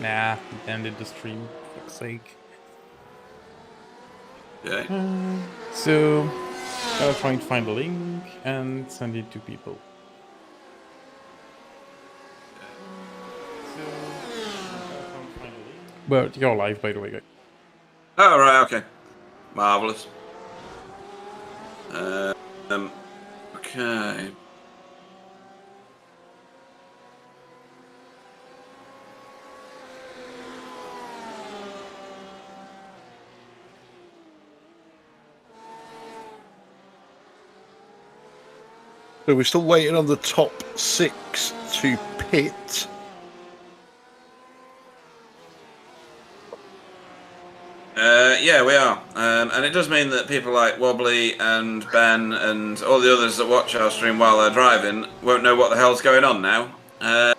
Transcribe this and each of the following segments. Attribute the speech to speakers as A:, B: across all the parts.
A: Nah, it ended the stream. For fuck's sake.
B: Okay.
A: So, gotta try and find a link and send it to people. Well, you're live, by the way, guys.
B: Oh, right, okay. Marvellous. Okay.
C: So we're still waiting on the top 6 to pit.
B: Yeah, we are. And it does mean that people like Wobbly and Ben and all the others that watch our stream while they're driving won't know what the hell's going on now. So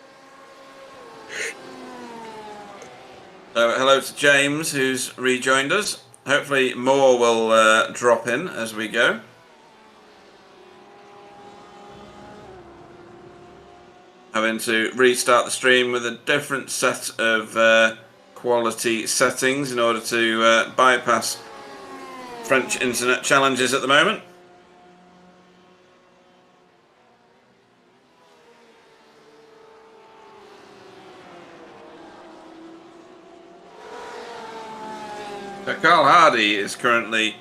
B: hello to James, who's rejoined us. Hopefully more will drop in as we go. Having to restart the stream with a different set of quality settings in order to bypass French internet challenges at the moment. So Carl Hardy is currently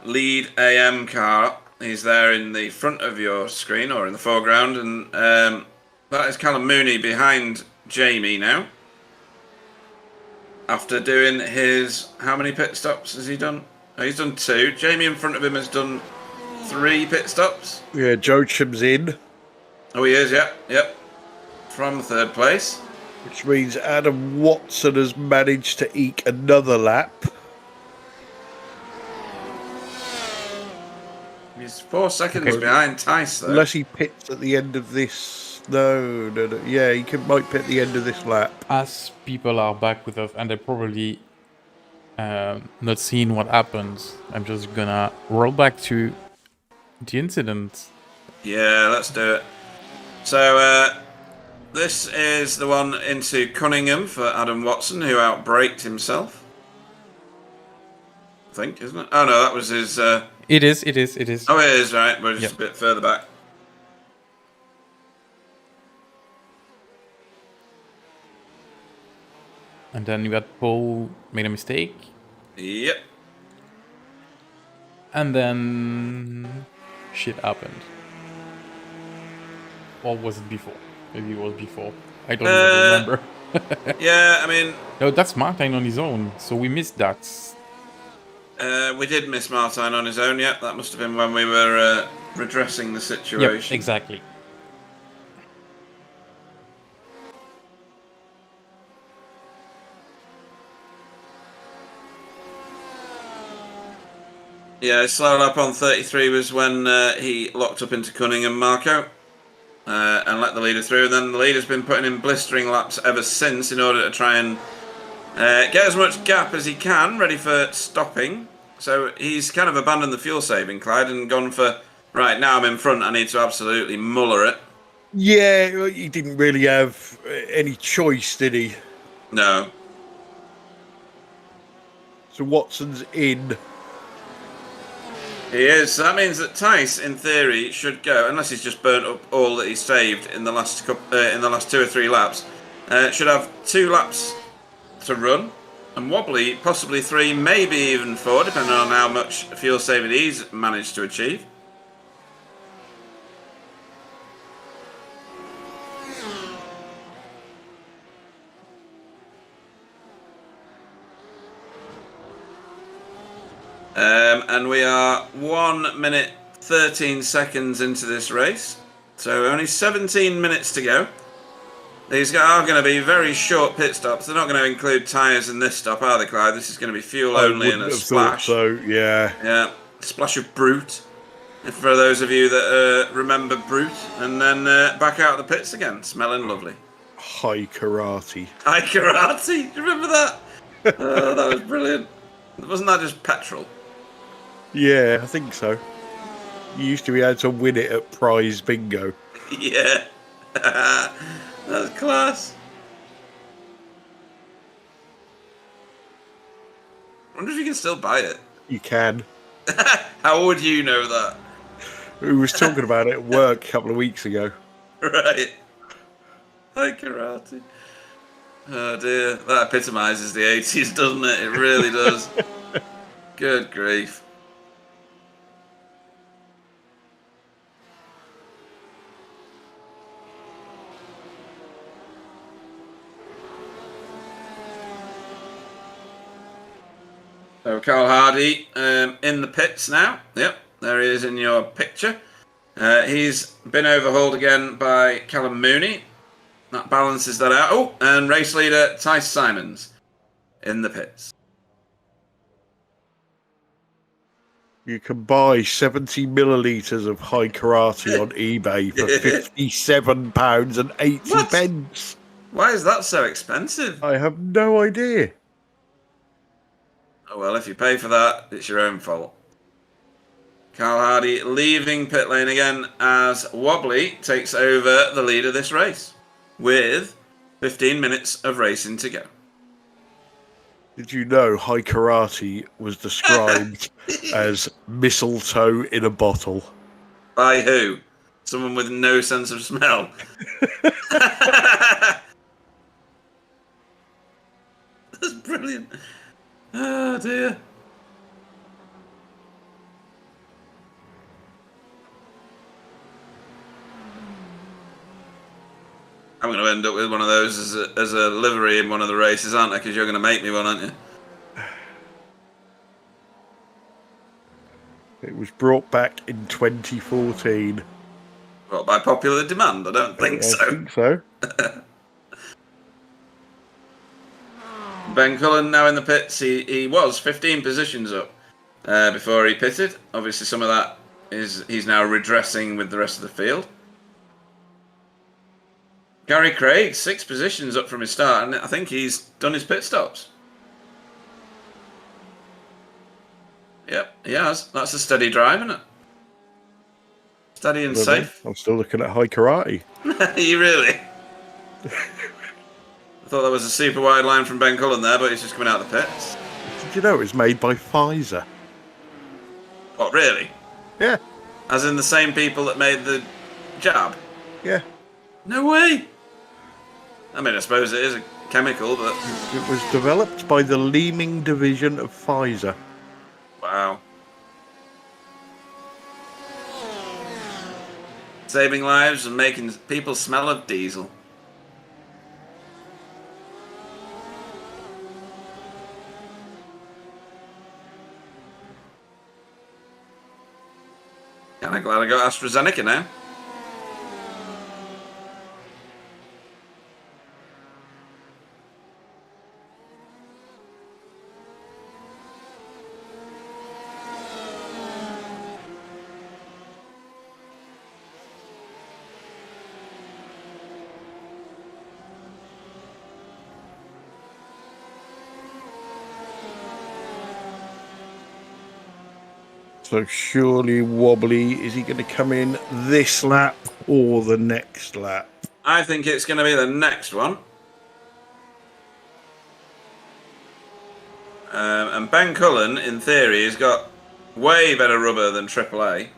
B: lead AM car. He's there in the front of your screen or in the foreground, and that is Callum Mooney behind Jamie now. After doing his... How many pit stops has he done? Oh, he's done 2. Jamie in front of him has done 3 pit stops.
C: Yeah, Jocham's in.
B: Oh, he is, yep. From 3rd place.
C: Which means Adam Watson has managed to eke another lap.
B: He's 4 seconds behind Tice, though.
C: Unless he pits at the end of this... No. Yeah, he might pit at the end of this lap.
A: As people are back with us and they're probably not seeing what happens, I'm just gonna roll back to the incident.
B: Yeah, let's do it. So, this is the one into Cunningham for Adam Watson, who outbraked himself. I think, isn't it? Oh, no, that was his...
A: It is.
B: Oh, it is, right. We're just a bit further back.
A: And then you got Paul made a mistake.
B: Yep.
A: And then shit happened. Or was it before? Maybe it was before. I don't even remember.
B: Yeah, I mean...
A: No, that's Martin on his own, so we missed that.
B: We did miss Martin on his own, yep. That must have been when we were redressing the situation.
A: Yep, exactly.
B: Yeah, slow lap on 33 was when he locked up into Cunningham Marco and let the leader through. And then the leader's been putting in blistering laps ever since in order to try and get as much gap as he can, ready for stopping. So he's kind of abandoned the fuel saving, Clyde, and gone for, right, now I'm in front, I need to absolutely muller it.
C: Yeah, he didn't really have any choice, did he?
B: No.
C: So Watson's in.
B: He is. So that means that Tice, in theory, should go, unless he's just burnt up all that he saved in the last 2 or 3 laps. Should have 2 laps to run, and Wobbly possibly 3, maybe even 4, depending on how much fuel saving he's managed to achieve. And we are 1 minute 13 seconds into this race, so only 17 minutes to go. These are going to be very short pit stops. They're not going to include tyres in this stop, are they, Clyde? This is going to be fuel only and a splash.
C: So yeah,
B: yeah, a splash of Brute. For those of you that remember Brute, and then back out of the pits again, smelling lovely.
C: High karate.
B: High karate. Do you remember that? Oh, that was brilliant. Wasn't that just petrol?
C: Yeah, I think so. You used to be able to win it at prize bingo.
B: Yeah. That's class. I wonder if you can still buy it.
C: You can.
B: How would you know that?
C: We was talking about it at work a couple of weeks ago.
B: Right. Hi, karate. Oh dear, that epitomises the 80s, doesn't it? It really does. Good grief. So Carl Hardy in the pits now. Yep, there he is in your picture. He's been overhauled again by Callum Mooney. That balances that out. Oh, and race leader Tice Simons in the pits.
C: You can buy 70 millilitres of high karate on eBay for £57.80.
B: What? Why is that so expensive?
C: I have no idea.
B: Oh well, if you pay for that, it's your own fault. Carl Hardy leaving pit lane again as Wobbly takes over the lead of this race with 15 minutes of racing to go.
C: Did you know high karate was described as mistletoe in a bottle?
B: By who? Someone with no sense of smell. That's brilliant. Oh dear. I'm going to end up with one of those as a livery in one of the races, aren't I? Because you're going to make me one, aren't you?
C: It was brought back in 2014.
B: What, by popular demand? I don't think so.
C: I think so.
B: Ben Cullen now in the pits. He was 15 positions up before he pitted. Obviously, some of that is he's now redressing with the rest of the field. Gary Craig, 6 positions up from his start, and I think he's done his pit stops. Yep, he has. That's a steady drive, isn't it? Steady and safe.
C: I'm still looking at high karate.
B: You really? I thought that was a super wide line from Ben Cullen there, but he's just coming out of the pits.
C: Did you know it was made by Pfizer?
B: What, really?
C: Yeah.
B: As in the same people that made the jab?
C: Yeah.
B: No way! I mean, I suppose it is a chemical, but...
C: It was developed by the Leeming division of Pfizer.
B: Wow. Saving lives and making people smell of diesel. Kinda glad I got AstraZeneca now.
C: So surely Wobbly, is he going to come in this lap or the next lap?
B: I think it's going to be the next one. And Ben Cullen, in theory, has got way better rubber than AAA.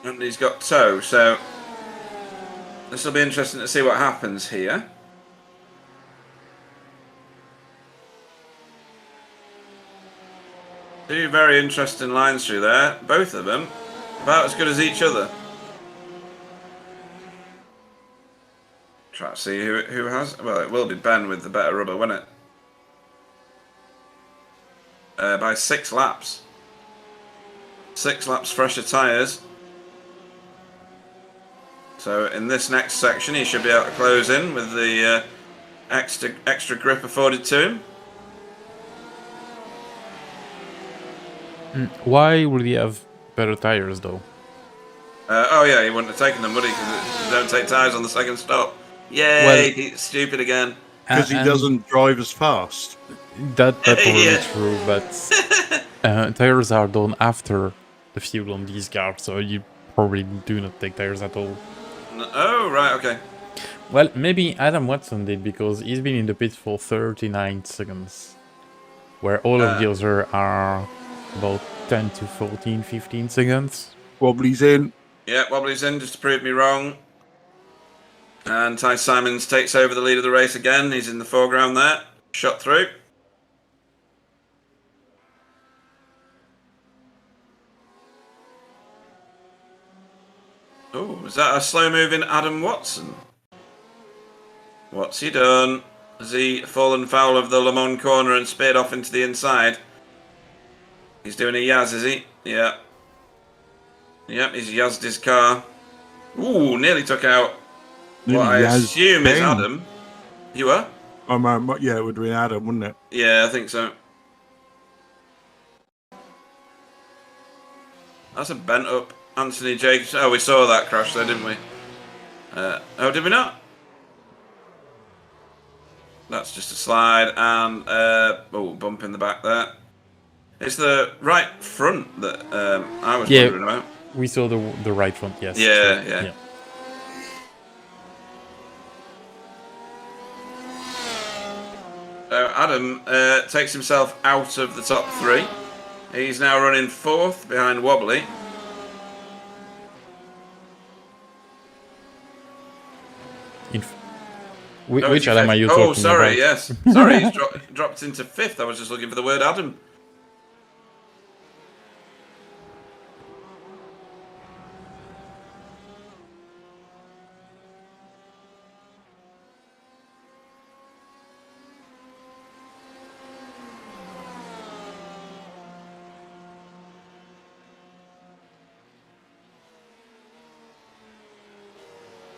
B: And he's got toe, so this will be interesting to see what happens here. Two very interesting lines through there, both of them about as good as each other. Try to see who has. Well, it will be Ben with the better rubber, won't it? By 6 laps. 6 laps fresher tyres. So in this next section, he should be able to close in with the extra grip afforded to him.
A: Why would he have better tires, though?
B: Oh yeah, he wouldn't have taken them, would he? Because they don't take tyres on the second stop. Yay,
A: Well,
B: he's stupid again.
C: Because he doesn't drive as fast.
A: That's probably
B: Yeah.
A: true, but tires are done after the fuel on these cars, so you probably do not take tires at all.
B: Oh, right, okay.
A: Well, maybe Adam Watson did because he's been in the pit for 39 seconds, where all of the other are about 10 to 14, 15 seconds.
C: Wobbly's in.
B: Yeah, Wobbly's in just to prove me wrong. And Ty Simons takes over the lead of the race again. He's in the foreground there. Shot through. Oh, is that a slow-moving Adam Watson? What's he done? Has he fallen foul of the Le Mans corner and speared off into the inside? He's doing a Yaz, is he? Yeah. Yep, he's Yazzed his car. Ooh, nearly took out what I assume is Adam. You were?
C: Yeah, it would have been Adam, wouldn't it?
B: Yeah, I think so. That's a bent up Anthony Jacobs. Oh, we saw that crash there, didn't we? Oh, did we not? That's just a slide and bump in the back there. It's the right front that I was wondering about.
A: We saw the right front, yes.
B: Yeah. So Adam takes himself out of the top three. He's now running fourth behind Wobbly.
A: Which Adam are you talking about?
B: Oh, sorry, yes. Sorry, he's dropped into fifth. I was just looking for the word Adam.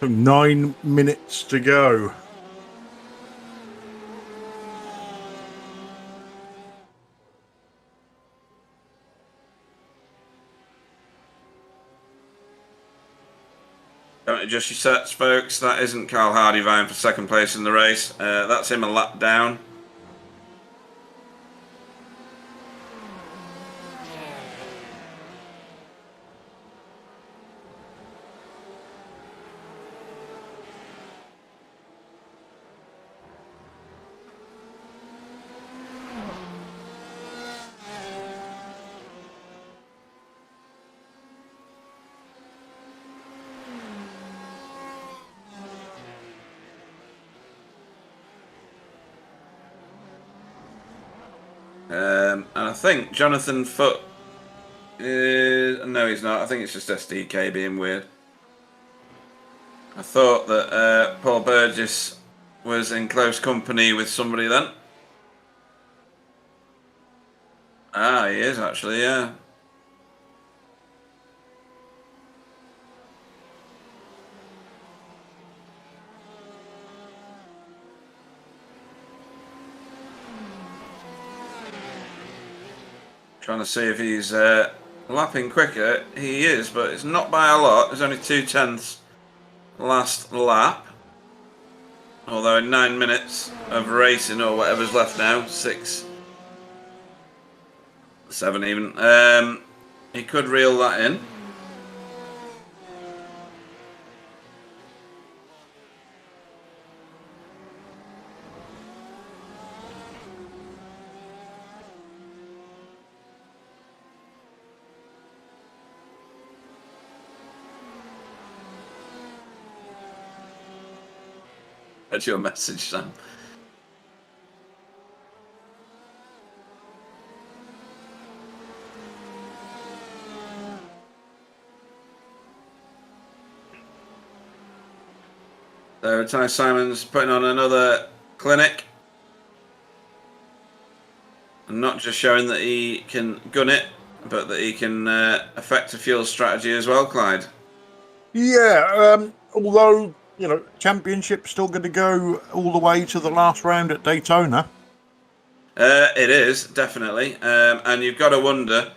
C: So 9 minutes to go.
B: Don't adjust your sets, folks. That isn't Carl Hardy vying for second place in the race. That's him a lap down. And I think Jonathan Foote is... No, he's not. I think it's just SDK being weird. I thought that Paul Burgess was in close company with somebody then. Ah, he is actually, yeah. Trying to see if he's lapping quicker. He is, but it's not by a lot. There's only 2/10 last lap. Although in 9 minutes of racing or whatever's left now, 6, 7 even, he could reel that in. That's your message, Sam. So Ty Simons putting on another clinic. And not just showing that he can gun it, but that he can affect a fuel strategy as well, Clyde.
C: Yeah, although, championship's still going to go all the way to the last round at Daytona.
B: It is, definitely. And you've got to wonder,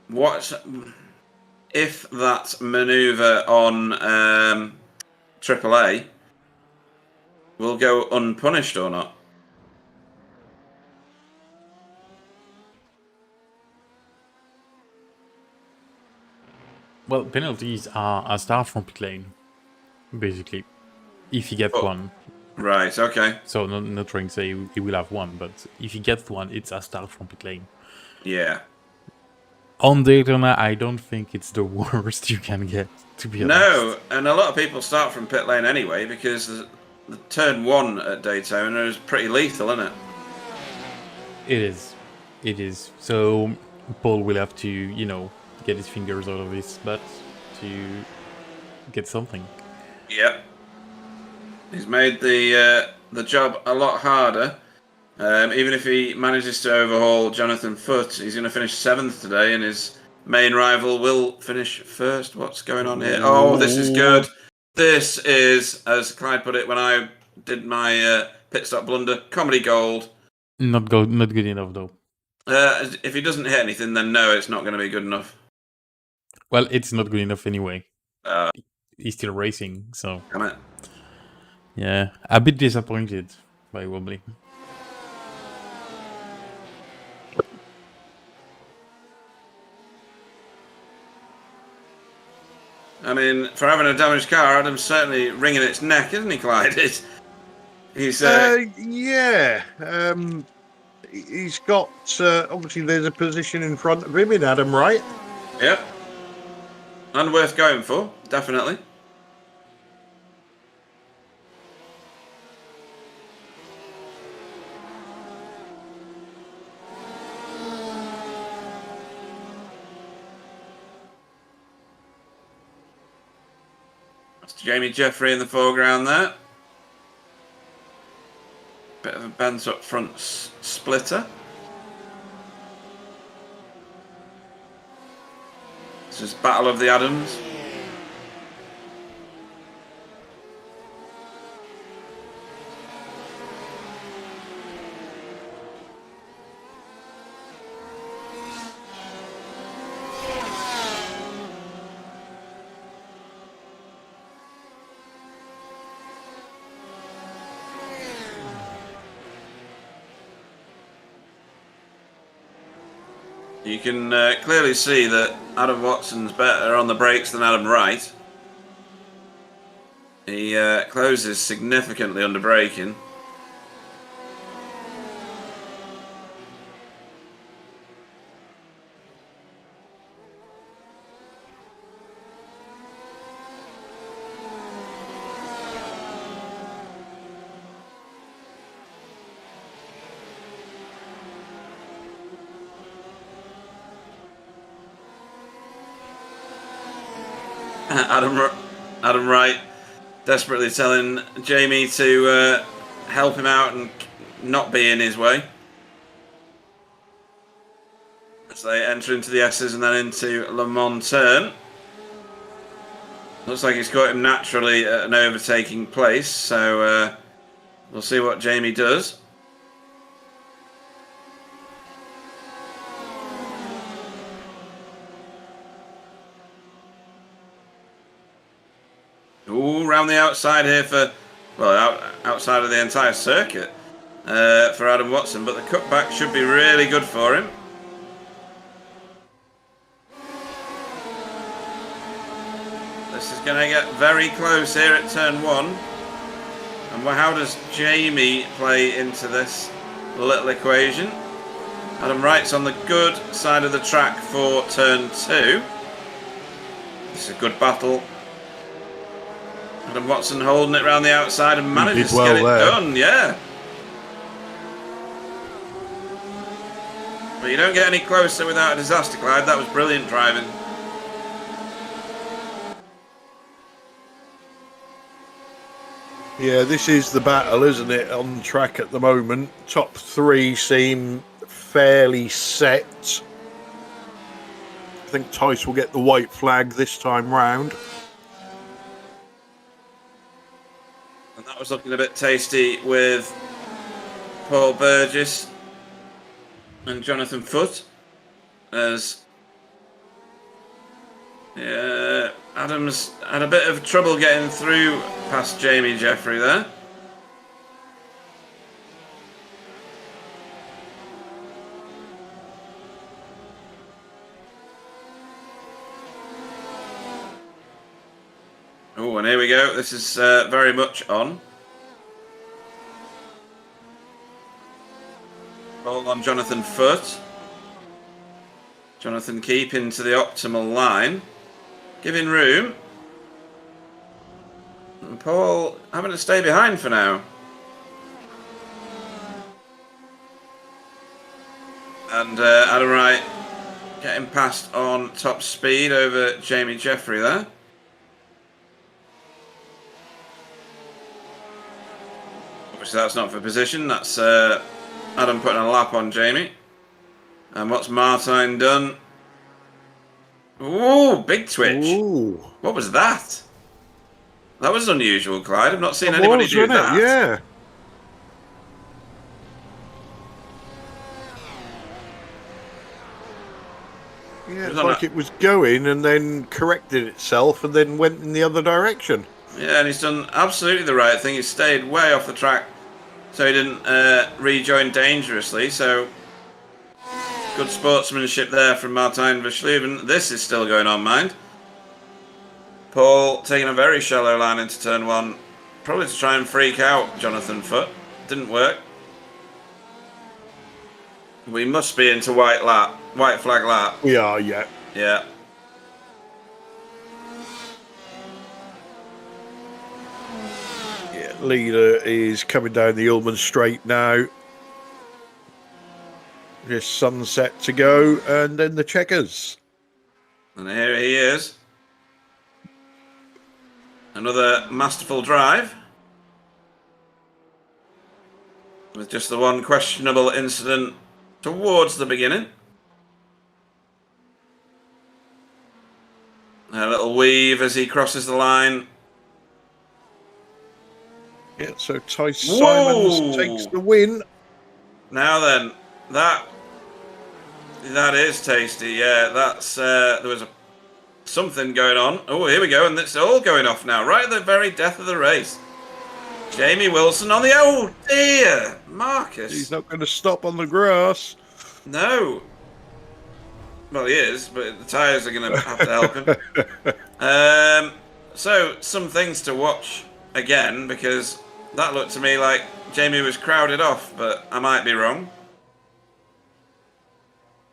B: what if that manoeuvre on AAA will go unpunished or not?
A: Well, penalties are a start from pit lane, basically. if he gets
B: Oh.
A: one.
B: Right, okay.
A: So not trying to say he will have one, but if he gets one, it's a start from pit lane.
B: Yeah.
A: On Daytona, I don't think it's the worst you can get, to be honest.
B: No, and a lot of people start from pit lane anyway because the turn 1 at Daytona is pretty lethal, isn't it?
A: It is. It is. So Paul will have to, get his fingers out of his butt to get something.
B: Yep. He's made the job a lot harder. Even if he manages to overhaul Jonathan Foote, he's going to finish 7th today, and his main rival will finish 1st. What's going on here? Oh, this is good. This is, as Clyde put it when I did my pit stop blunder, comedy gold.
A: Not good enough though.
B: If he doesn't hit anything, then no, it's not going to be good enough.
A: Well, it's not good enough anyway.
B: Uh,
A: He's still racing, so
B: Damn it.
A: yeah, a bit disappointed by Wobbly.
B: I mean, for having a damaged car, Adam's certainly wringing its neck, isn't he, Clyde? He's
C: yeah. He's got obviously there's a position in front of him in Adam, right?
B: Yep. And worth going for, definitely. That's Jamie Jeffrey in the foreground there. Bit of a bent up front splitter. This is Battle of the Adams. You can clearly see that Adam Watson's better on the brakes than Adam Wright. He closes significantly under braking. Adam Wright desperately telling Jamie to help him out and not be in his way. As they enter into the S's and then into Le Mans turn. Looks like he's got him naturally at an overtaking place, so we'll see what Jamie does. Ooh, round the outside here for, well, outside of the entire circuit for Adam Watson, but the cutback should be really good for him. This is going to get very close here at turn 1. And how does Jamie play into this little equation? Adam Wright's on the good side of the track for turn 2. This is a good battle. Adam Watson holding it round the outside and manages to get it done, yeah. But you don't get any closer without a disaster, Clyde. That was brilliant driving.
C: Yeah, this is the battle, isn't it, on track at the moment. Top 3 seem fairly set. I think Tice will get the white flag this time round.
B: And that was looking a bit tasty with Paul Burgess and Jonathan Foote. As Adams had a bit of trouble getting through past Jamie Jeffrey there. Oh, and here we go. This is very much on. Ball on Jonathan Foote. Jonathan keeping to the optimal line. Giving room. And Paul having to stay behind for now. And Adam Wright getting past on top speed over Jamie Jeffrey there. Obviously that's not for position, that's Adam putting a lap on Jamie. And what's Martine done? Ooh, big twitch.
C: Ooh.
B: What was that? That was unusual, Clyde. I've not seen anybody do that.
C: Yeah. Yeah, it's like it was going and then corrected itself and then went in the other direction.
B: Yeah, and he's done absolutely the right thing. He's stayed way off the track so he didn't rejoin dangerously. So good sportsmanship there from Martine Verschluven. This is still going on, mind. Paul taking a very shallow line into turn one, probably to try and freak out Jonathan Foote. Didn't work. We must be into white flag lap.
C: We are, yeah.
B: Yeah.
C: Yeah, leader is coming down the Ullman Straight now. Just sunset to go, and then the checkers.
B: And here he is. Another masterful drive. With just the one questionable incident towards the beginning. A little weave as he crosses the line.
C: Yeah, so Tice Simons takes the win.
B: Now then, that is tasty. Yeah, that's there was something going on. Oh, here we go, and it's all going off now, right at the very death of the race. Jamie Wilson on the oh dear, Marcus.
C: He's not going to stop on the grass.
B: No. Well, he is, but the tyres are going to have to help him. So, some things to watch again, because that looked to me like Jamie was crowded off, but I might be wrong.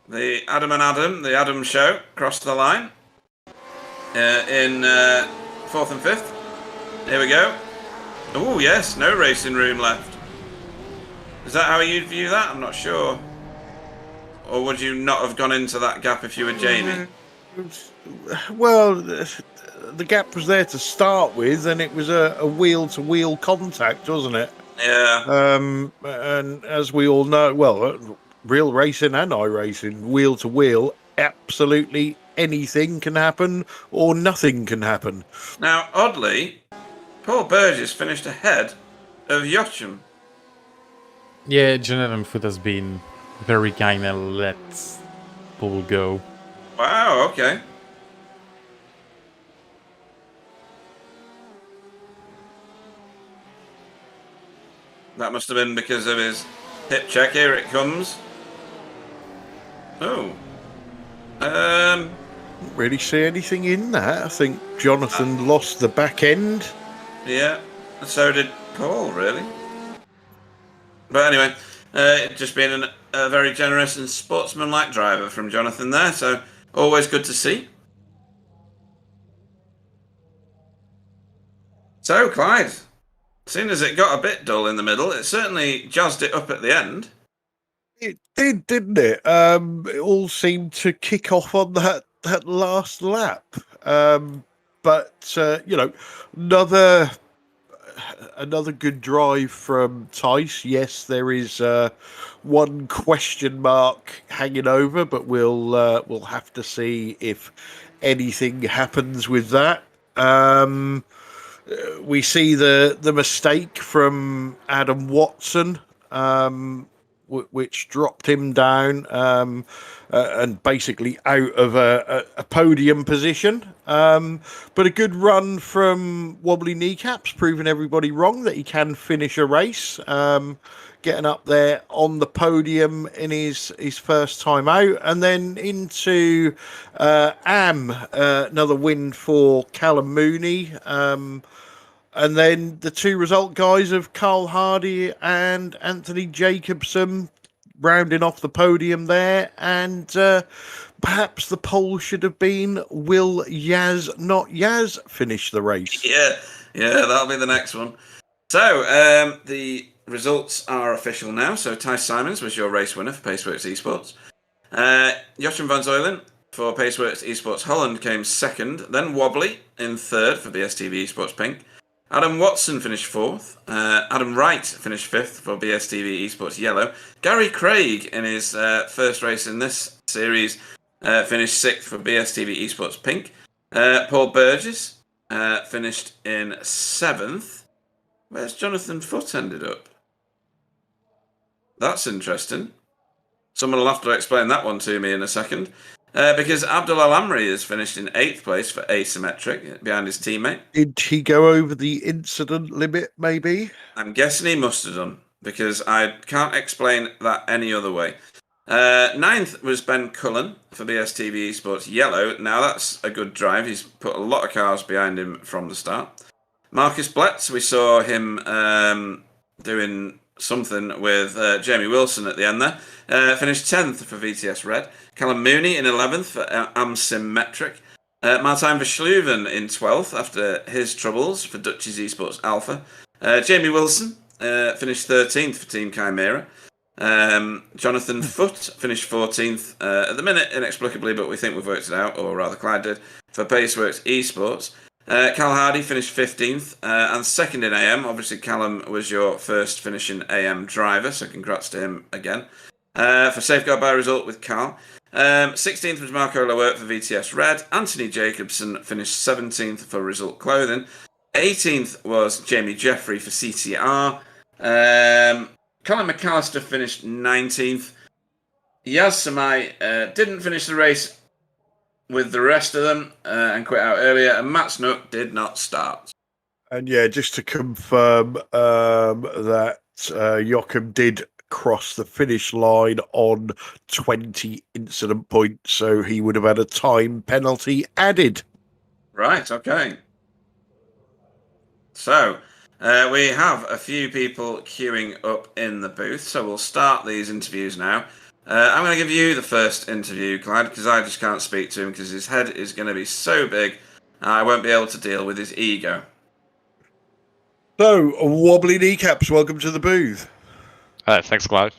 B: The Adam and Adam, the Adam show, crossed the line in 4th and 5th. Here we go. Oh, yes, no racing room left. Is that how you'd view that? I'm not sure. Or would you not have gone into that gap if you were Jamie?
C: Well, the gap was there to start with, and it was a wheel-to-wheel contact, wasn't it?
B: Yeah.
C: And as we all know, well, real racing and iRacing, wheel-to-wheel, absolutely anything can happen or nothing can happen.
B: Now, oddly, Paul Burgess finished ahead of Joachim.
A: Yeah, Jonathan Foote has been very kind and let Paul go.
B: Wow, okay. That must have been because of his hip check. Here it comes. Oh.
C: Didn't really see anything in that. I think Jonathan lost the back end.
B: Yeah, so did Paul, really. But anyway, just being a very generous and sportsmanlike driver from Jonathan there, so always good to see. So, Clyde, as soon as it got a bit dull in the middle, it certainly jazzed it up at the end.
C: It did, didn't it? It all seemed to kick off on that last lap. But you know, another good drive from Tice. Yes, there is one question mark hanging over, but we'll have to see if anything happens with that. We see the mistake from Adam Watson, which dropped him down and basically out of a podium position. But a good run from Wobbly Kneecaps, proving everybody wrong that he can finish a race. Getting up there on the podium in his first time out, and then into another win for Callum Mooney. And then the two result guys of Carl Hardy and Anthony Jacobson rounding off the podium there. And perhaps the poll should have been, will Yaz, not Yaz, finish the race?
B: Yeah, that'll be the next one. So, the results are official now. So, Ty Simons was your race winner for Paceworks Esports. Joachim van Zuylen for Paceworks Esports Holland came second. Then Wobbly in third for BSTV Esports Pink. Adam Watson finished fourth. Adam Wright finished fifth for BSTV Esports Yellow. Gary Craig, in his first race in this series, finished sixth for BSTV Esports Pink. Paul Burgess finished in seventh. Where's Jonathan Foote ended up? That's interesting. Someone will have to explain that one to me in a second. Because Abdul Al-Amri has finished in 8th place for Asymmetric behind his teammate.
C: Did he go over the incident limit, maybe?
B: I'm guessing he must have done, because I can't explain that any other way. 9th was Ben Cullen for BSTV Esports Yellow. Now that's a good drive. He's put a lot of cars behind him from the start. Marcus Blett, we saw him doing something with Jamie Wilson at the end there. Finished 10th for VTS Red. Callum Mooney in 11th for Amsymmetric. Martijn Versluven in 12th after his troubles for Dutch's Esports Alpha. Jamie Wilson finished 13th for Team Chimera. Jonathan Foote finished 14th at the minute, inexplicably, but we think we've worked it out, or rather Clyde did, for Paceworks Esports. Cal Hardy finished 15th and second in AM. Obviously, Callum was your first finishing AM driver, so congrats to him again. For Safeguard by Result with Carl. 16th was Marco Lowert for VTS Red. Anthony Jacobson finished 17th for Result Clothing. 18th was Jamie Jeffrey for CTR. Colin McAllister finished 19th. Yaz Samai didn't finish the race with the rest of them and quit out earlier. And Matt Snook did not start.
C: And yeah, just to confirm that Joachim did cross the finish line on 20 incident points, so he would have had a time penalty added.
B: Right, okay. So, we have a few people queuing up in the booth, so we'll start these interviews now. I'm going to give you the first interview, Clyde, because I just can't speak to him because his head is going to be so big I won't be able to deal with his ego.
C: So, Wobbly Kneecaps, welcome to the booth.
D: Thanks, Clyde.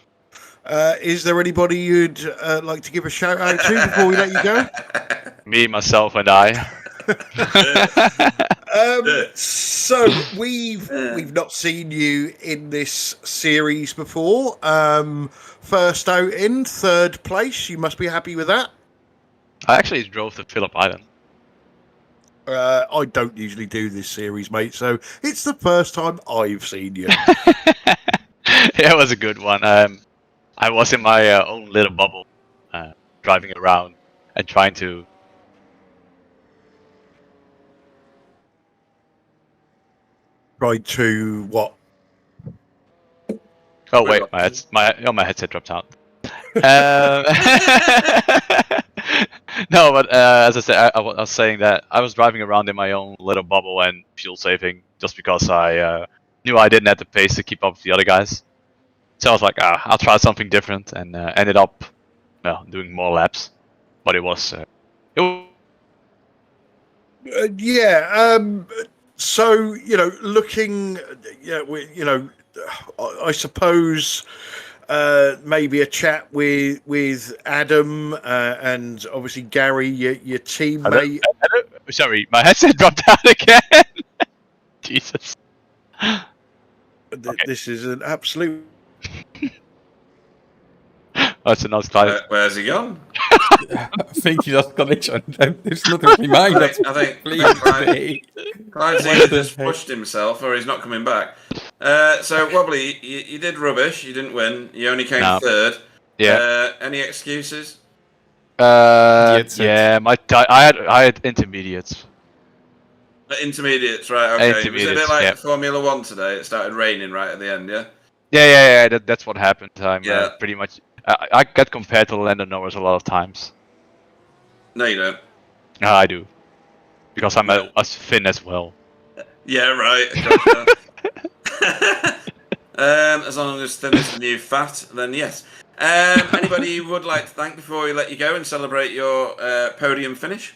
C: Is there anybody you'd like to give a shout out to before we let you go?
D: Me, myself, and I.
C: So we've not seen you in this series before. First out in third place. You must be happy with that.
D: I actually drove to Phillip Island.
C: I don't usually do this series, mate, so it's the first time I've seen you.
D: Yeah, it was a good one. I was in my own little bubble, driving around and trying to.
C: Try to what?
D: Oh wait, my headset dropped out. No, but as I said, I was saying that I was driving around in my own little bubble and fuel saving just because I knew I didn't have the pace to keep up with the other guys. So I was like, I'll try something different, and ended up, doing more laps. But it was,
C: So looking, I suppose maybe a chat with Adam and obviously Gary, your teammate.
D: Sorry, my headset dropped out again. Jesus.
C: This is an absolute.
D: That's a nice Clyde.
B: Where's he gone?
A: I think you lost connection. It's not really mine. That's
B: I think
A: playing
B: Clyde,
A: today.
B: Clyde's
A: What
B: either
A: the
B: just
A: heck?
B: pushed himself or he's not coming back. So Wobbly, you did rubbish. You didn't win. You only came
D: No.
B: third.
D: Yeah.
B: Any excuses?
A: Idiot set.
D: Yeah. I had intermediates.
B: Intermediates, right? Okay. Was it a bit
D: Intermediates.
B: like
D: Yeah.
B: Formula One today? It started raining right at the end, yeah.
D: Yeah. That's what happened. I'm
B: Yeah.
D: pretty much. I get compared to Lando Norris a lot of times.
B: No, you don't.
D: I do, because I'm
B: No.
D: as thin as well.
B: Yeah, right. Gotcha. As long as thin is the new fat, then yes. Anybody you would like to thank before we let you go and celebrate your podium finish?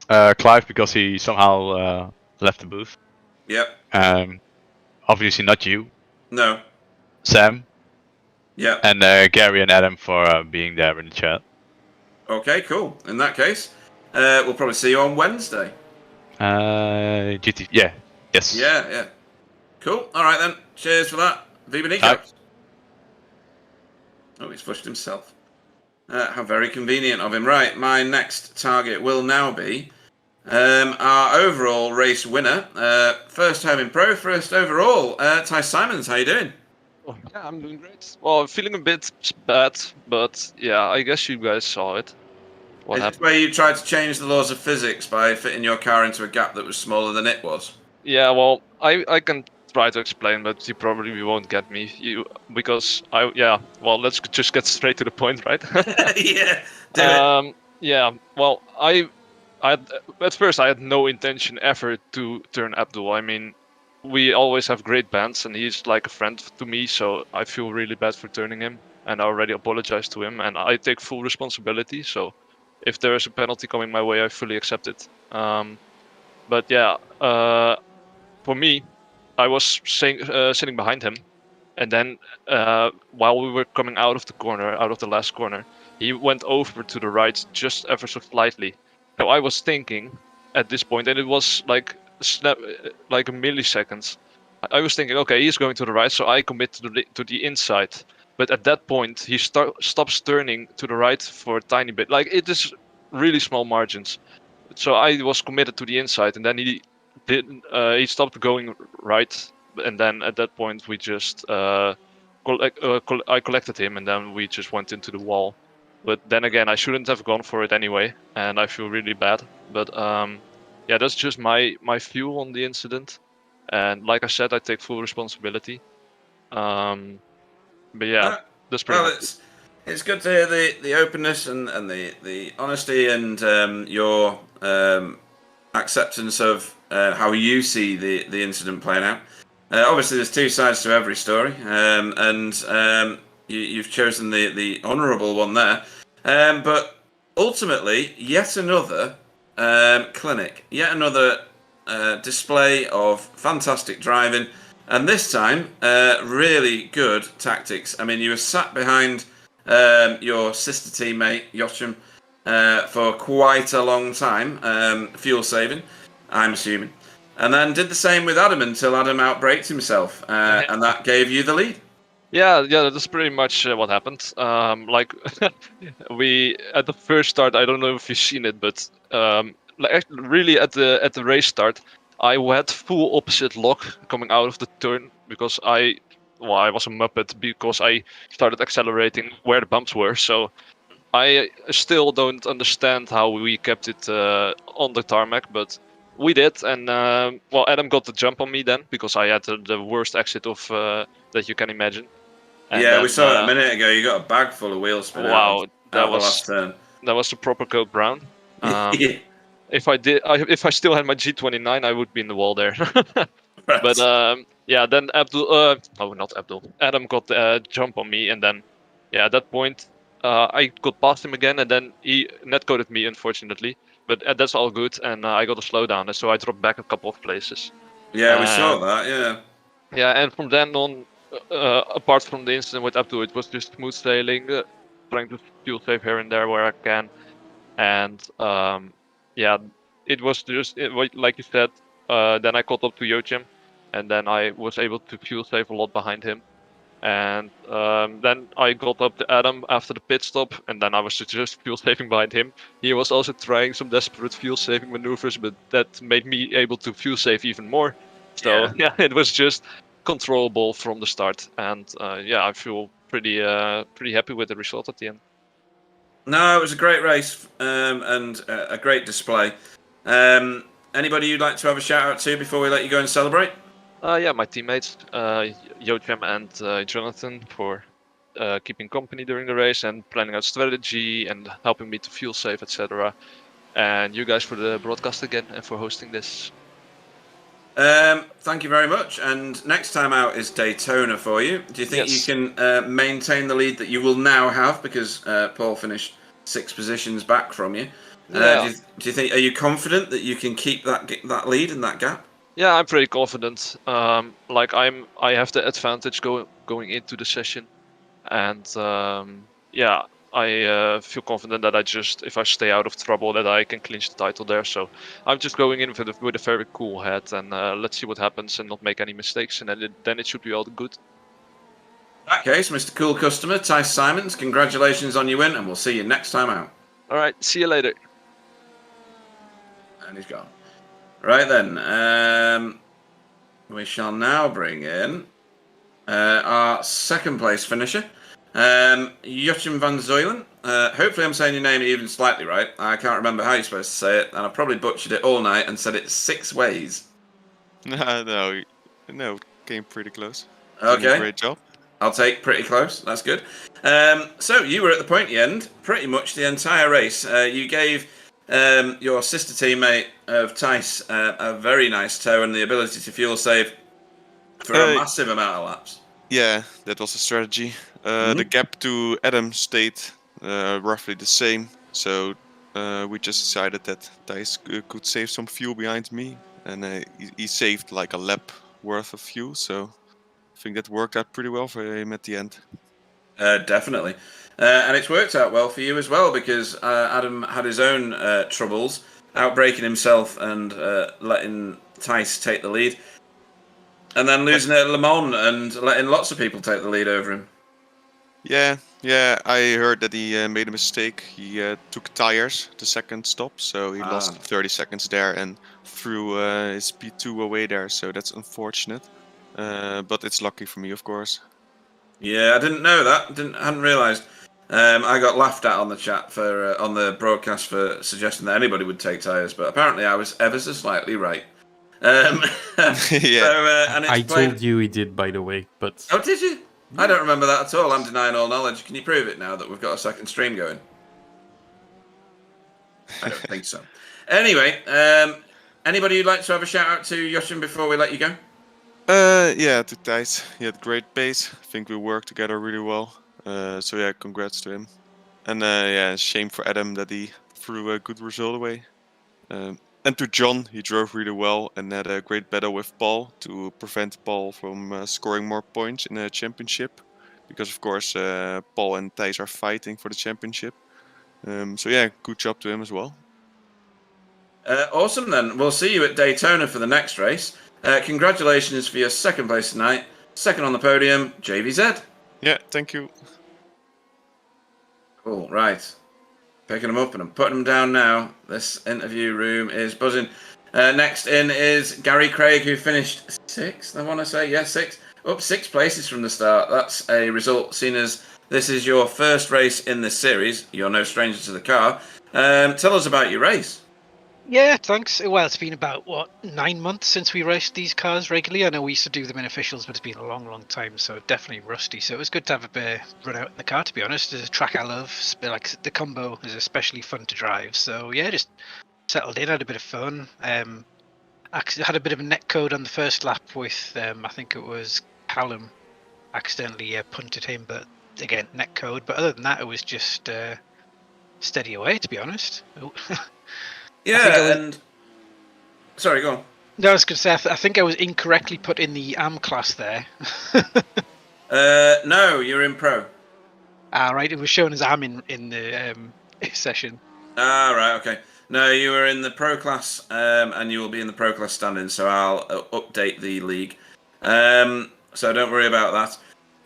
D: Clive, because he somehow left the booth.
B: Yep.
D: Obviously not you,
B: No.
D: Sam,
B: Yep.
D: and Gary and Adam for being there in the chat.
B: Okay, cool. In that case, we'll probably see you on Wednesday.
D: GT, yeah, yes.
B: Yeah. Cool. All right then. Cheers for that. Viva Nico.
D: Bye.
B: Oh, he's flushed himself. How very convenient of him. Right, my next target will now be our overall race winner. First home in pro, first overall. Ty Simons, how you doing?
E: Oh, yeah, I'm doing great. Well, I'm feeling a bit bad, but yeah, I guess you guys saw it. What
B: Is it
E: happened?
B: where you tried to change the laws of physics by fitting your car into a gap that was smaller than it was?
E: Yeah, well, I can try to explain, but you probably won't get me. Because well, let's just get straight to the point, right?
B: Yeah, do it.
E: Yeah, well, at first I had no intention ever to turn Abdul. I mean, we always have great bands, and he's like a friend to me, so I feel really bad for turning him, and I already apologized to him, and I take full responsibility. So, if there is a penalty coming my way, I fully accept it. But yeah, for me, I was sitting behind him, and then while we were coming out of the last corner, he went over to the right just ever so slightly. Now I was thinking at this point, and it was like like a milliseconds. I was thinking, okay, he's going to the right, so I commit to the inside. But at that point, he stops turning to the right for a tiny bit. Like, it is really small margins. So I was committed to the inside, and then he stopped going right, and then at that point we just I collected him, and then we just went into the wall. But then again, I shouldn't have gone for it anyway, and I feel really bad. But yeah, that's just my view on the incident, and like I said, I take full responsibility. But yeah, that's pretty
B: Well,
E: much.
B: it's good to hear the openness and the honesty and your acceptance of how you see the incident playing out. Obviously, there's two sides to every story, and you've chosen the honourable one there. But ultimately, yet another clinic, yet another display of fantastic driving, and this time really good tactics. I mean, you were sat behind your sister teammate Yochum for quite a long time, fuel saving, I'm assuming. And then did the same with Adam until Adam outbraked himself, and that gave you the lead.
E: Yeah, that's pretty much what happened. Like we at the first start, I don't know if you've seen it, but like really at the race start, I had full opposite lock coming out of the turn because I was a muppet because I started accelerating where the bumps were. So I still don't understand how we kept it on the tarmac, but we did. And well, Adam got the jump on me then because I had the worst exit of that you can imagine. And
B: Yeah,
E: then,
B: we saw it a minute ago. You got a bag full of wheel spin
E: wow,
B: out of the last turn.
E: that was the proper code brown.
B: Yeah.
E: If I still had my G29, I would be in the wall there.
B: Right.
E: But yeah, then not Abdul. Adam got the jump on me, and then yeah, at that point I got past him again, and then he netcoded me, unfortunately. But that's all good, and I got a slowdown, and so I dropped back a couple of places.
B: Yeah, we saw that. Yeah.
E: Yeah, and from then on, apart from the incident with Abdul, it was just smooth sailing, trying to fuel save here and there where I can, and yeah, it was just like you said. Then I caught up to Yochim, and then I was able to fuel save a lot behind him. And then I got up to Adam after the pit stop, and then I was just fuel saving behind him. He was also trying some desperate fuel saving maneuvers, but that made me able to fuel save even more. So yeah, it was just controllable from the start, and yeah, I feel pretty happy with the result at the end.
B: No, it was a great race and a great display. Anybody you'd like to have a shout out to before we let you go and celebrate?
E: Yeah, my teammates, Yochem and Jonathan, for keeping company during the race and planning out strategy and helping me to fuel save, etc. And you guys for the broadcast again and for hosting this.
B: Thank you very much. And next time out is Daytona for you. Do you think
E: Yes.
B: you can maintain the lead that you will now have because Paul finished 6 positions back from you?
E: Yeah.
B: Do you think? Are you confident that you can keep that lead and that gap?
E: Yeah, I'm pretty confident. Like I have the advantage going into the session, and yeah, I feel confident that if I stay out of trouble, that I can clinch the title there. So I'm just going in with a very cool head, and let's see what happens and not make any mistakes, and then it should be all good.
B: In that case, Mr. Cool Customer, Tice Simons, congratulations on your win, and we'll see you next time out.
E: All right, see you later.
B: And he's gone. Right then, we shall now bring in our second place finisher, Joachim van Zuylen. Hopefully I'm saying your name even slightly right. I can't remember how you're supposed to say it, and I probably butchered it all night and said it 6 ways.
F: No, came pretty close.
B: Okay.
F: Doing a great job.
B: I'll take pretty close. That's good. So you were at the pointy end pretty much the entire race. You gave your sister teammate of Tice a very nice tow and the ability to fuel save for a massive amount of laps.
F: Yeah, that was the strategy. The gap to Adam stayed roughly the same, so we just decided that Tice could save some fuel behind me, and he saved like a lap worth of fuel, so I think that worked out pretty well for him at the end.
B: Definitely. And it's worked out well for you as well because Adam had his own troubles, outbreaking himself and letting Tice take the lead. And then losing at Le Mans and letting lots of people take the lead over him.
F: Yeah, I heard that he made a mistake. He took tires the second stop, so he lost 30 seconds there and threw his P2 away there, so that's unfortunate. But it's lucky for me, of course.
B: Yeah, I didn't know that. Hadn't realised. I got laughed at on the chat on the broadcast for suggesting that anybody would take tyres, but apparently I was ever so slightly right.
F: Yeah.
B: So, and
A: I told you he did, by the way, but...
B: Oh, did you? I don't remember that at all. I'm denying all knowledge. Can you prove it now that we've got a second stream going? I don't think so. Anyway, anybody you'd like to have a shout out to, Yoshin, before we let you go?
F: Yeah, to Thijs. He had great pace. I think we worked together really well. So yeah, congrats to him. And yeah, shame for Adam that he threw a good result away. And to John, he drove really well and had a great battle with Paul to prevent Paul from scoring more points in the championship. Because of course, Paul and Thijs are fighting for the championship. So yeah, good job to him as well.
B: Awesome then. We'll see you at Daytona for the next race. Congratulations for your second place tonight. Second on the podium, JVZ.
F: Yeah, thank you.
B: Cool, right. Picking them up and I'm putting them down now. This interview room is buzzing. Next in is Gary Craig, who finished 6th, I want to say. Yeah, 6th. Up 6 places from the start. That's a result, seen as this is your first race in this series. You're no stranger to the car. Tell us about your race.
G: Yeah, thanks. Well, it's been about, 9 months since we raced these cars regularly. I know we used to do them in officials, but it's been a long, long time, so definitely rusty. So it was good to have a bit of run out in the car, to be honest. It's a track I love. Like, the combo is especially fun to drive. So, yeah, just settled in, had a bit of fun. Had a bit of a net code on the first lap with, I think it was Callum. Accidentally punted him, but again, net code. But other than that, it was just steady away, to be honest.
B: Yeah, and... Sorry, go on.
G: No, I was going to say, I think I was incorrectly put in the AM class there.
B: No, you're in Pro.
G: Right, it was shown as AM in the session.
B: Right, okay. No, you were in the Pro class, and you will be in the Pro class standing, so I'll update the league. So don't worry about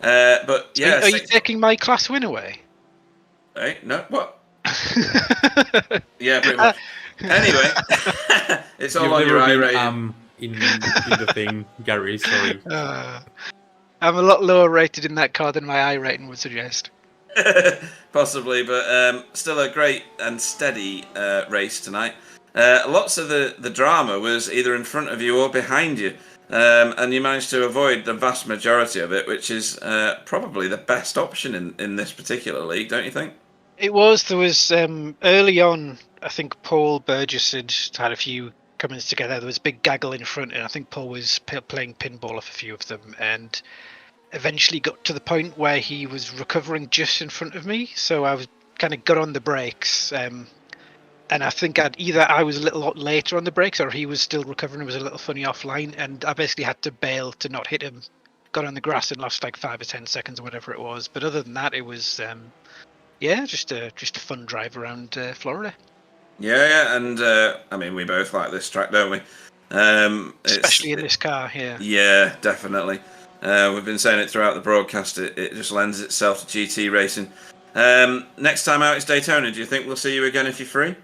B: But yeah,
G: Are you taking my class win away?
B: Hey, no, what? Yeah, pretty much. Anyway, it's all
A: You've
B: on your
A: never
B: I
A: been
B: rating.
A: in the thing, Gary. Sorry.
G: I'm a lot lower rated in that car than my I rating would suggest.
B: Possibly, but still a great and steady race tonight. Lots of the drama was either in front of you or behind you, and you managed to avoid the vast majority of it, which is probably the best option in this particular league, don't you think?
G: There was early on, I think Paul Burgess had a few comings together. There was a big gaggle in front, and I think Paul was playing pinball off a few of them, and eventually got to the point where he was recovering just in front of me. So I was kind of got on the brakes, and I think I was a little lot later on the brakes, or he was still recovering and was a little funny offline, and I basically had to bail to not hit him. Got on the grass and lost like 5 or 10 seconds or whatever it was. But other than that, it was just a fun drive around Florida.
B: Yeah, and I mean, we both like this track, don't we?
G: Especially in this car here.
B: Yeah, definitely. We've been saying it throughout the broadcast. It just lends itself to GT racing. Next time out is Daytona. Do you think we'll see you again if you're free?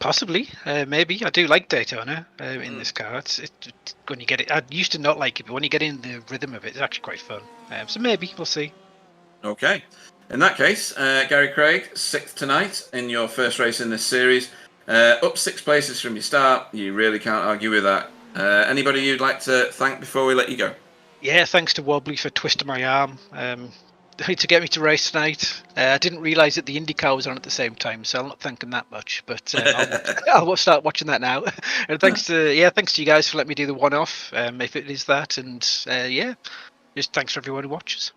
G: Possibly. Maybe. I do like Daytona in this car. It's when you get it. I used to not like it, but when you get in the rhythm of it, it's actually quite fun. So maybe we'll see.
B: Okay. In that case, Gary Craig, 6th tonight in your first race in this series. Up 6 places from your start. You really can't argue with that. Anybody you'd like to thank before we let you go?
G: Yeah, thanks to Wobbly for twisting my arm to get me to race tonight. I didn't realise that the IndyCar was on at the same time, so I'll not thank him that much. But I'll start watching that now. And thanks to you guys for letting me do the one-off, if it is that. And just thanks for everyone who watches.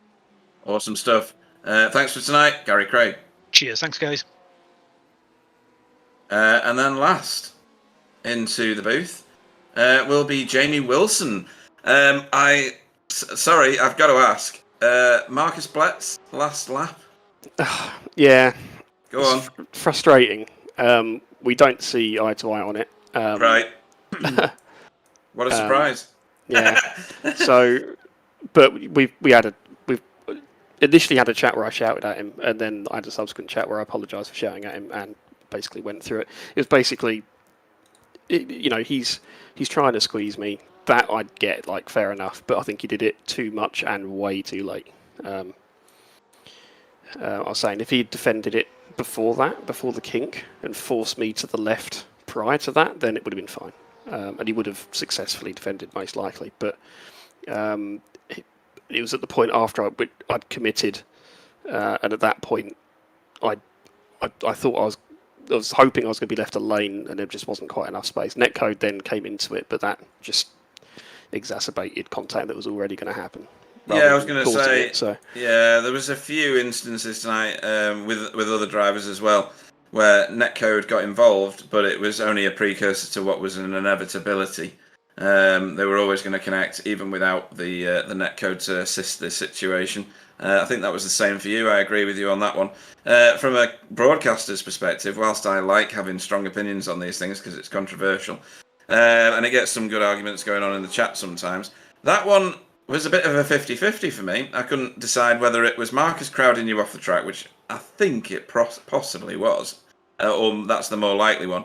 B: Awesome stuff. Thanks for tonight, Gary Craig.
G: Cheers, thanks guys.
B: And then last into the booth will be Jamie Wilson. Sorry, I've got to ask. Marcus Blett's last lap?
H: Yeah.
B: Go on.
H: Frustrating. We don't see eye to eye on it.
B: Right. What a surprise.
H: Yeah. So, but we initially had a chat where I shouted at him, and then I had a subsequent chat where I apologised for shouting at him, and basically went through it. It was basically, he's trying to squeeze me. That I'd get, like, fair enough, but I think he did it too much and way too late. I was saying if he'd defended it before the kink, and forced me to the left prior to that, then it would have been fine. And he would have successfully defended, most likely. But it was at the point after I'd committed, and at that point, I thought I was hoping I was going to be left a lane, and there just wasn't quite enough space. Netcode then came into it, but that just exacerbated contact that was already going to happen.
B: Yeah, I was going to say.
H: So.
B: Yeah, there was a few instances tonight with other drivers as well, where netcode got involved, but it was only a precursor to what was an inevitability. They were always going to connect, even without the netcode to assist this situation. I think that was the same for you. I agree with you on that one. From a broadcaster's perspective, whilst I like having strong opinions on these things because it's controversial, and it gets some good arguments going on in the chat sometimes, that one was a bit of a 50-50 for me. I couldn't decide whether it was Marcus crowding you off the track, which I think it possibly was, or that's the more likely one,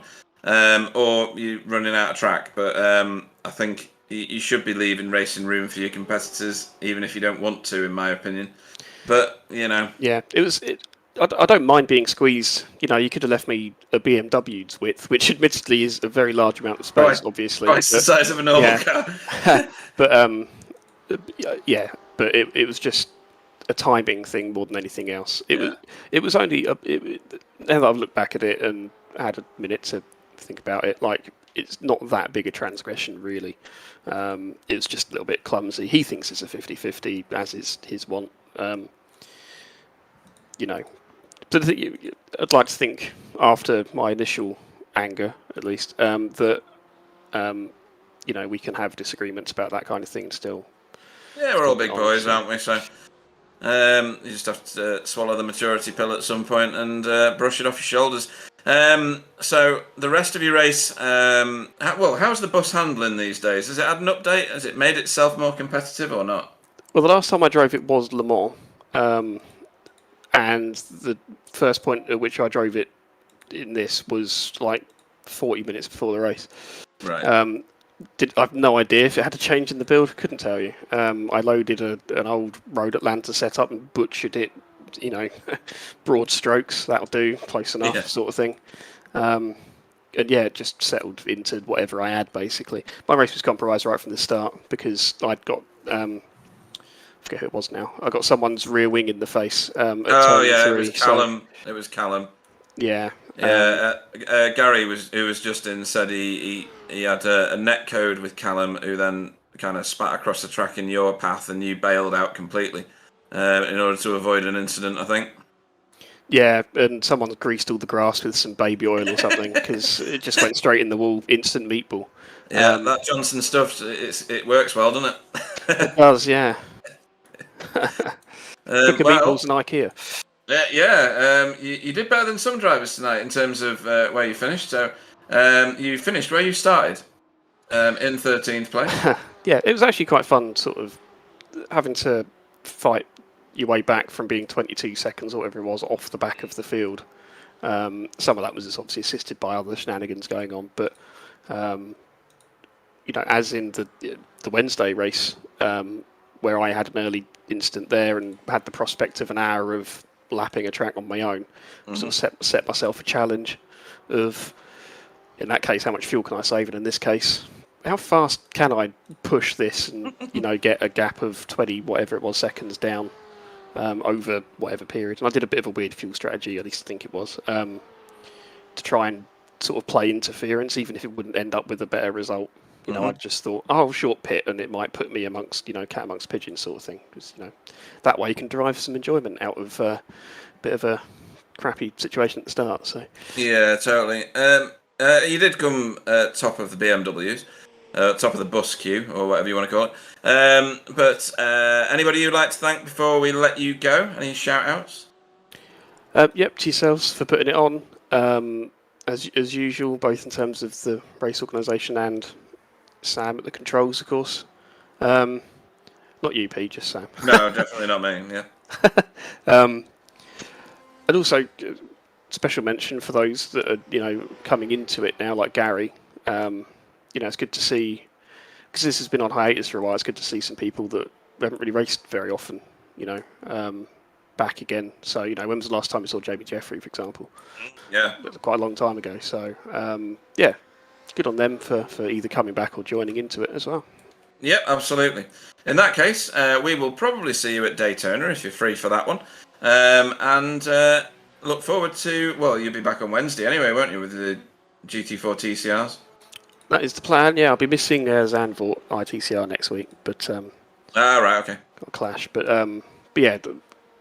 B: or you running out of track. But I think you should be leaving racing room for your competitors, even if you don't want to, in my opinion. But,
H: Yeah, I don't mind being squeezed. You could have left me a BMW's width, which admittedly is a very large amount of space, obviously.
B: Twice the size of a normal car.
H: But but it was just a timing thing more than anything else. It was only now that I've looked back at it and had a minute to think about it, like, it's not that big a transgression really. It's just a little bit clumsy. He thinks it's a 50-50, as is his want. But I'd like to think, after my initial anger at least, that we can have disagreements about that kind of thing still.
B: Yeah, we're all big boys, aren't we? So you just have to swallow the maturity pill at some point and brush it off your shoulders. So the rest of your race, how's the bus handling these days? Has it had an update? Has it made itself more competitive or not?
H: Well, the last time I drove it was Le Mans, and the first point at which I drove it in this was like 40 minutes before the race.
B: Right.
H: I've no idea if it had a change in the build. Couldn't tell you. I loaded an old Road Atlanta setup and butchered it. Broad strokes, that'll do, close enough, sort of thing. And yeah, it just settled into whatever I had, basically. My race was compromised right from the start because I'd got, I forget who it was now, I got someone's rear wing in the face at turn 3.
B: It was Callum. It was Callum.
H: Yeah.
B: Gary who was just in said he had a net code with Callum, who then kind of spat across the track in your path, and you bailed out completely in order to avoid an incident, I think.
H: Yeah, and someone greased all the grass with some baby oil or something because it just went straight in the wall, instant meatball.
B: Yeah, that Johnson stuff, it works well, doesn't it?
H: It does, yeah. Quicker meatballs than IKEA.
B: You did better than some drivers tonight in terms of where you finished. So you finished where you started, in 13th place.
H: Yeah, it was actually quite fun, sort of having to fight your way back from being 22 seconds or whatever it was off the back of the field. Some of that was obviously assisted by other shenanigans going on, but as in the Wednesday race, where I had an early instant there and had the prospect of an hour of lapping a track on my own, sort of set myself a challenge of, in that case, how much fuel can I save, and in this case, how fast can I push this and get a gap of 20 whatever it was seconds down over whatever period. And I did a bit of a weird fuel strategy, at least I think it was, to try and sort of play interference, even if it wouldn't end up with a better result. I just thought, short pit, and it might put me amongst, cat amongst pigeons sort of thing. Because, that way you can derive some enjoyment out of a bit of a crappy situation at the start. So
B: yeah, totally. You did come top of the BMWs, top of the bus queue, or whatever you want to call it. But anybody you'd like to thank before we let you go? Any shout-outs?
H: Yep, to yourselves for putting it on. As usual, both in terms of the race organisation and Sam at the controls, of course. Not you, Pete, just Sam.
B: No, definitely not me, yeah.
H: And also, special mention for those that are, coming into it now, like Gary. It's good to see, because this has been on hiatus for a while, it's good to see some people that haven't really raced very often, back again. So, when was the last time we saw Jamie Jeffrey, for example?
B: Yeah.
H: It was quite a long time ago. So, good on them for either coming back or joining into it as well.
B: Yep, absolutely. In that case, we will probably see you at Daytona if you're free for that one. And look forward to, you'll be back on Wednesday anyway, won't you, with the GT4 TCRs?
H: That is the plan, yeah. I'll be missing Zandvoort ITCR next week, but...
B: right, okay.
H: Got a clash, but yeah,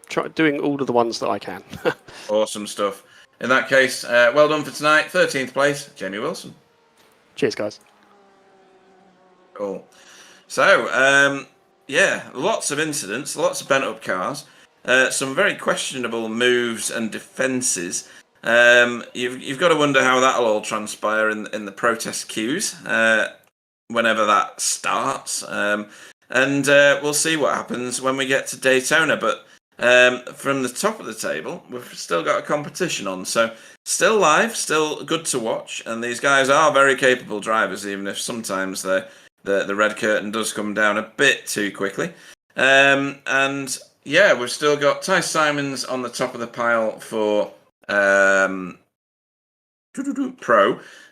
H: try doing all of the ones that I can.
B: Awesome stuff. In that case, well done for tonight. 13th place, Jamie Wilson.
H: Cheers, guys.
B: Cool. So, lots of incidents, lots of bent-up cars, some very questionable moves and defences. You've got to wonder how that'll all transpire in the protest queues whenever that starts. And we'll see what happens when we get to Daytona. But from the top of the table, we've still got a competition on. So still live, still good to watch. And these guys are very capable drivers, even if sometimes the red curtain does come down a bit too quickly. And yeah, we've still got Ty Simons on the top of the pile for Pro.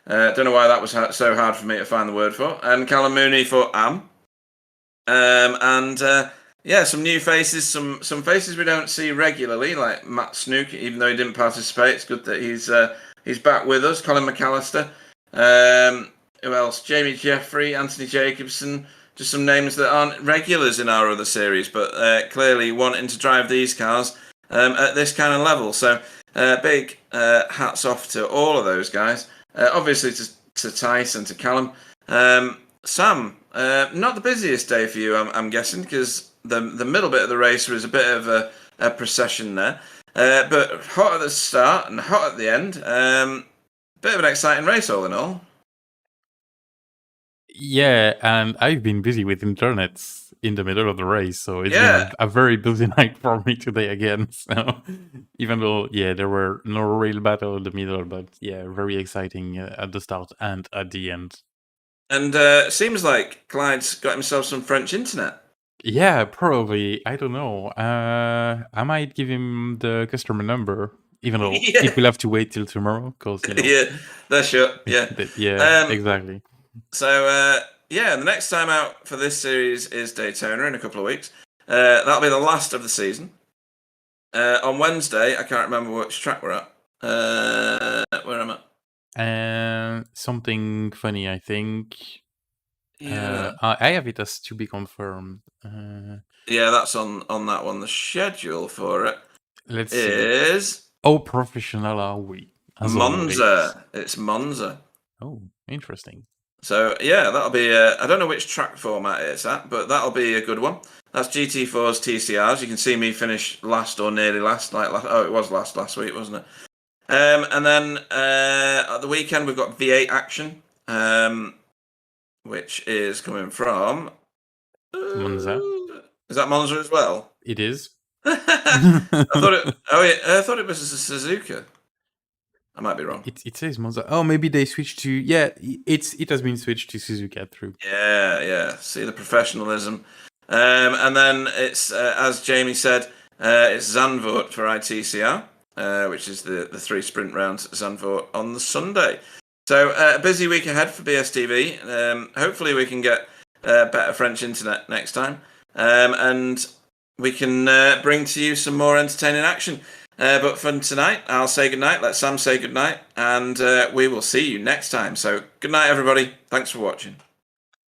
B: Don't know why that was so hard for me to find the word for. And Callum Mooney for Am. Some new faces, some faces we don't see regularly, like Matt Snook, even though he didn't participate. It's good that he's back with us. Colin McAllister. Who else? Jamie Jeffrey, Anthony Jacobson. Just some names that aren't regulars in our other series, but clearly wanting to drive these cars at this kind of level. So big hats off to all of those guys. Obviously to Tice and to Callum. Sam, not the busiest day for you, I'm guessing, because the middle bit of the race was a bit of a procession there. But hot at the start and hot at the end. Bit of an exciting race all in all.
A: Yeah, and I've been busy with internet in the middle of the race, so it's
B: Yeah.
A: been a very busy night for me today again. So even though, yeah, there were no real battle in the middle, but yeah, very exciting at the start and at the end.
B: And seems like Clyde's got himself some French internet.
A: Yeah, probably. I don't know. I might give him the customer number, even though
B: Yeah.
A: it will have to wait till tomorrow, because
B: Yeah, that's sure. Yeah.
A: yeah, exactly.
B: So yeah, the next time out for this series is Daytona in a couple of weeks. That'll be the last of the season. On Wednesday, I can't remember which track we're at. Where am I?
A: Something funny, I think.
B: Yeah.
A: I have it as to be confirmed.
B: Yeah, that's on that one. The schedule for it
A: Let's see.
B: is
A: How professional are we? As always.
B: Monza. It's Monza.
A: Oh, interesting.
B: So yeah, that'll be. I don't know which track format it's at, but that'll be a good one. That's GT4's TCRs. You can see me finish last or nearly last. It was last week, wasn't it? And then at the weekend we've got V8 action, which is coming from
A: Monza.
B: Is that Monza as well?
A: It is.
B: I thought it was a Suzuka. I might be wrong.
A: It says Monza. Oh, maybe they switched to. Yeah, it has been switched to Suzuka through.
B: Yeah. See the professionalism. And then it's as Jamie said, it's Zandvoort for ITCR, which is the 3 sprint rounds at Zandvoort on the Sunday. So a busy week ahead for BSTV. Hopefully we can get better French internet next time, and we can bring to you some more entertaining action. But for tonight, I'll say goodnight. Let Sam say goodnight, and we will see you next time. So good night, everybody. Thanks for watching.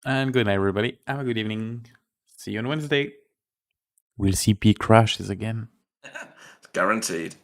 A: And good night, everybody. Have a good evening. See you on Wednesday. We'll see P crashes again.
B: Guaranteed.